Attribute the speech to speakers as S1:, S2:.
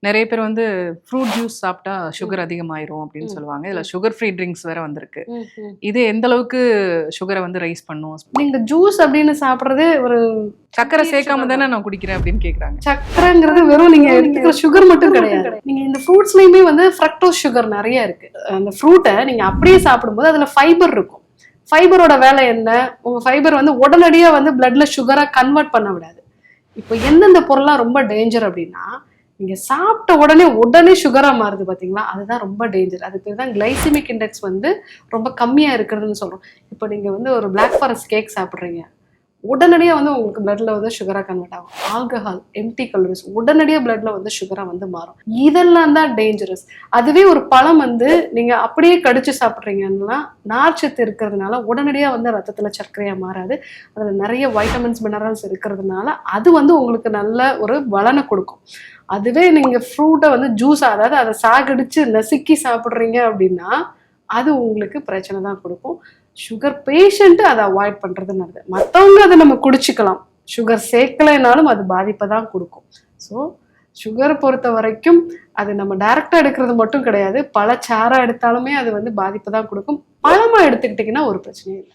S1: நிறைய பேர் வந்து ஃப்ரூட் ஜூஸ் சாப்பிட்டா சுகர் அதிகமாயிரும் அப்படின்னு சொல்லுவாங்க. இதுல சுகர் ஃப்ரீ ட்ரிங்க்ஸ் வேற வந்திருக்கு. இது எந்த அளவுக்கு சுகரை வந்து ரைஸ் பண்ணும்?
S2: நீங்க ஜூஸ் அப்படின்னு சாப்பிடுறது ஒரு
S1: சக்கரை சேர்க்காம தானே நான் குடிக்கிறேன் அப்படின்னு கேக்குறாங்க.
S2: சக்கரைங்கிறது வெறும் நீங்க எடுத்துக்கிற சுகர் மட்டும் கிடையாது. நீங்க இந்த ஃப்ரூட்ஸ்லயுமே வந்து ஃப்ரக்டோஸ் சுகர் நிறைய இருக்கு. அந்த ஃப்ரூட்டை நீங்க அப்படியே சாப்பிடும்போது அதுல ஃபைபர் இருக்கும். ஃபைபரோட வேலை என்ன? உங்க ஃபைபர் வந்து உடனடியா வந்து பிளட்ல சுகரா கன்வெர்ட் பண்ண விடாது. இப்போ எந்தெந்த பொருள்லாம் ரொம்ப டேஞ்சர் அப்படின்னா, நீங்க சாப்பிட்ட உடனே சுகரா மாறுது பாத்தீங்களா, அதுதான் ரொம்ப டேஞ்சர். அது பேர் தான் கிளைசிமிக் இண்டெக்ஸ் வந்து ரொம்ப கம்மியா இருக்கிறதுன்னு சொல்றோம். இப்போ நீங்க வந்து ஒரு பிளாக் ஃபாரஸ்ட் கேக் சாப்பிட்றீங்க, உடனடியாக வந்து உங்களுக்கு பிளட்ல வந்து சுகராக கன்வெர்ட் ஆகும். ஆல்கஹால், எம்டி கலோரிஸ் உடனடியாக பிளட்ல வந்து சுகராக வந்து மாறும். இதெல்லாம் தான் டேஞ்சரஸ். அதுவே ஒரு பழம் வந்து நீங்க அப்படியே கடிச்சு சாப்பிட்றீங்கன்னா நார்ச்சத்து இருக்கிறதுனால உடனடியாக வந்து ரத்தத்துல சர்க்கரையா மாறாது. அதுல நிறைய வைட்டமின்ஸ் மினரல்ஸ் இருக்கிறதுனால அது வந்து உங்களுக்கு நல்ல ஒரு பலனை கொடுக்கும். அதுவே நீங்க ஃப்ரூட்டை வந்து ஜூஸ், அதாவது அதை சாகடிச்சு நசுக்கி சாப்பிட்றீங்க அப்படின்னா அது உங்களுக்கு பிரச்சனை தான் கொடுக்கும். சுகர் பேஷண்ட் அதை அவாய்ட் பண்றது நல்லது. மற்றவங்க அதை நம்ம குடிச்சுக்கலாம், சுகர் சேர்க்கலைனாலும் அது பாதிப்பை தான் கொடுக்கும். ஸோ சுகரை பொறுத்த வரைக்கும் அது நம்ம டைரக்டா எடுக்கிறது மட்டும் கிடையாது, பல சாரா எடுத்தாலுமே அது வந்து பாதிப்பை தான் கொடுக்கும். பழமா எடுத்துக்கிட்டிங்கன்னா ஒரு பிரச்சனையும் இல்லை.